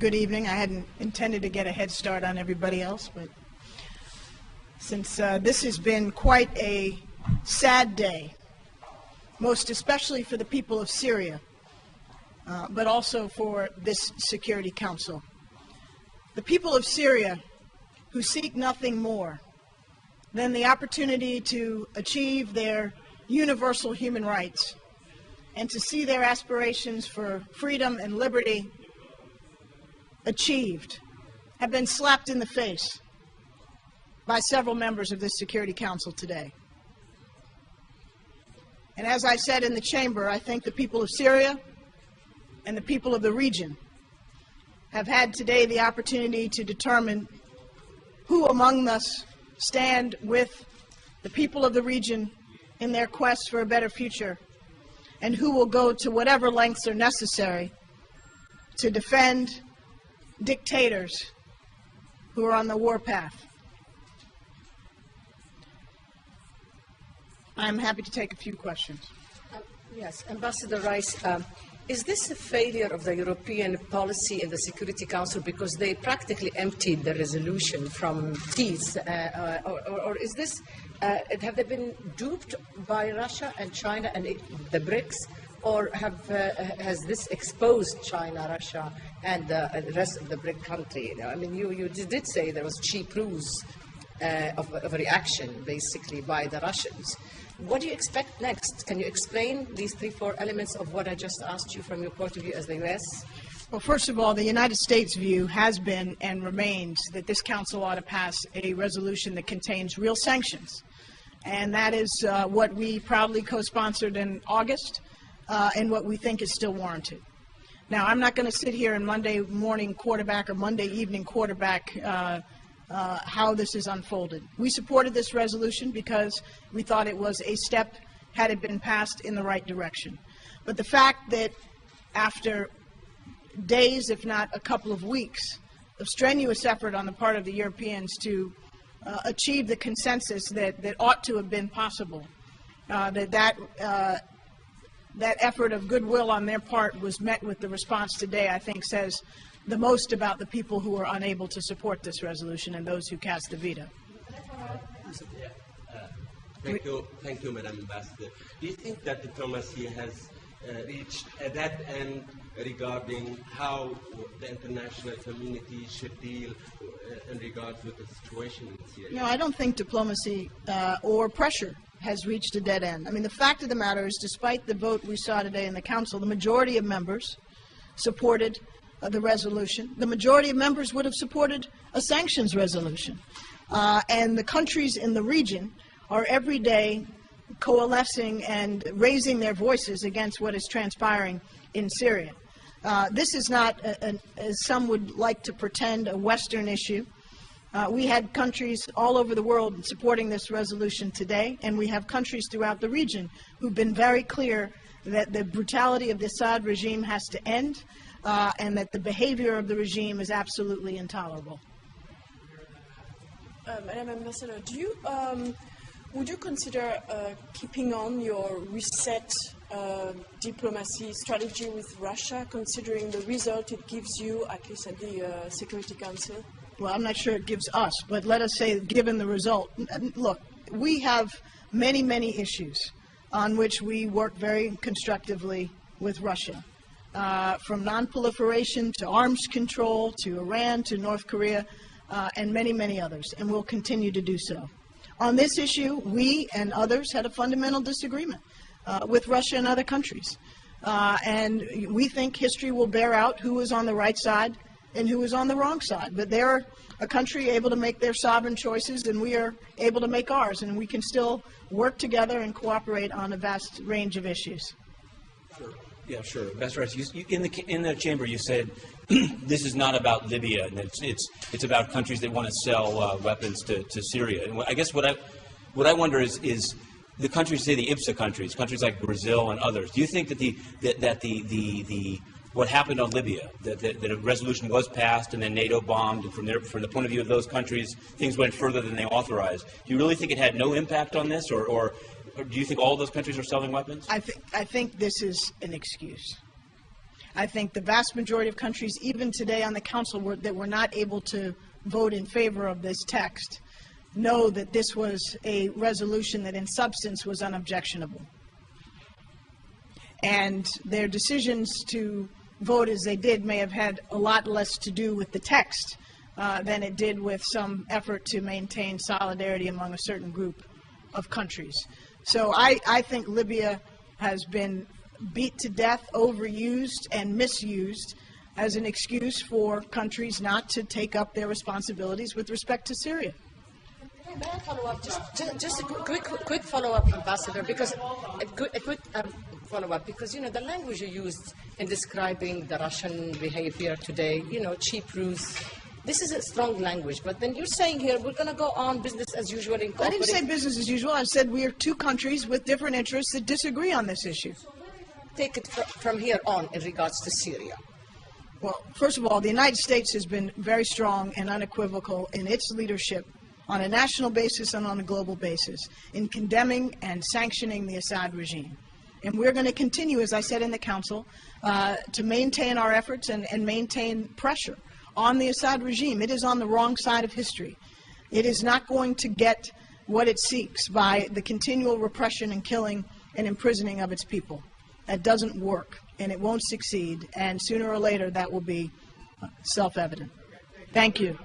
Good evening. I hadn't intended to get a head start on everybody else, but since this has been quite a sad day, most especially for the people of Syria, but also for this Security Council. The people of Syria who seek nothing more than the opportunity to achieve their universal human rights and to see their aspirations for freedom and liberty achieved have been slapped in the face by several members of this Security Council today. And as I said in the chamber, I think the people of Syria and the people of the region have had today the opportunity to determine who among us stand with the people of the region in their quest for a better future, and who will go to whatever lengths are necessary to defend dictators who are on the warpath. I'm happy to take a few questions. Yes, Ambassador Rice, is this a failure of the European policy in the Security Council because they practically emptied the resolution from peace, or is this, have they been duped by Russia and China and the BRICS, or has this exposed China, Russia, and the rest of the BRIC country? I mean, you did say there was cheap ruse of a reaction, basically, by the Russians. What do you expect next? Can you explain these 3-4 elements of what I just asked you from your point of view as the U.S.? Well, first of all, the United States' view has been and remains that this Council ought to pass a resolution that contains real sanctions. And that is what we proudly co-sponsored in August and what we think is still warranted. Now, I'm not going to sit here and Monday morning quarterback or Monday evening quarterback how this is unfolded. We supported this resolution because we thought it was a step, had it been passed, in the right direction. But the fact that after days, if not a couple of weeks, of strenuous effort on the part of the Europeans to achieve the consensus that ought to have been possible, that effort of goodwill on their part was met with the response today, I think says the most about the people who are unable to support this resolution and those who cast the veto. Thank you, Madam Ambassador. Do you think that diplomacy has reached that end regarding how the international community should deal in regards with the situation in Syria? No, I don't think diplomacy or pressure has reached a dead end. I mean, the fact of the matter is, despite the vote we saw today in the Council, the majority of members supported the resolution. The majority of members would have supported a sanctions resolution. And the countries in the region are every day coalescing and raising their voices against what is transpiring in Syria. This is not, as some would like to pretend, a Western issue. We had countries all over the world supporting this resolution today, and we have countries throughout the region who've been very clear that the brutality of the Assad regime has to end, and that the behavior of the regime is absolutely intolerable. Madam Ambassador, would you consider keeping on your reset diplomacy strategy with Russia, considering the result it gives you, at least at the Security Council? Well, I'm not sure it gives us, but let us say, given the result, look, we have many, many issues on which we work very constructively with Russia. From non-proliferation to arms control to Iran to North Korea and many, many others, and we'll continue to do so. On this issue, we and others had a fundamental disagreement with Russia and other countries. And we think history will bear out who was on the right side and who was on the wrong side. But they're a country able to make their sovereign choices, and we are able to make ours, and we can still work together and cooperate on a vast range of issues. Sure. Yeah, sure. Ambassador Rice, in the chamber, you said this is not about Libya, and it's about countries that want to sell weapons to Syria. And I guess what I wonder is the countries, say the IPSA countries like Brazil and others. Do you think that what happened on Libya, that a resolution was passed and then NATO bombed, and from the point of view of those countries, things went further than they authorized? Do you really think it had no impact on this, or do you think all those countries are selling weapons? I think this is an excuse. I think the vast majority of countries, even today on the Council, that were not able to vote in favor of this text, know that this was a resolution that in substance was unobjectionable. And their decisions to vote as they did may have had a lot less to do with the text than it did with some effort to maintain solidarity among a certain group of countries. So I think Libya has been beat to death, overused, and misused as an excuse for countries not to take up their responsibilities with respect to Syria. May I follow up? Just a quick follow-up, Ambassador, because a quick follow-up, because, you know, the language you used in describing the Russian behavior today, you know, cheap ruse, this is a strong language, but then you're saying here we're going to go on business as usual in I didn't say business as usual. I said we are two countries with different interests that disagree on this issue. Take it from here on in regards to Syria. Well, first of all, the United States has been very strong and unequivocal in its leadership on a national basis and on a global basis in condemning and sanctioning the Assad regime. And we're going to continue, as I said in the Council, to maintain our efforts and maintain pressure on the Assad regime. It is on the wrong side of history. It is not going to get what it seeks by the continual repression and killing and imprisoning of its people. That doesn't work, and it won't succeed, and sooner or later that will be self-evident. Thank you.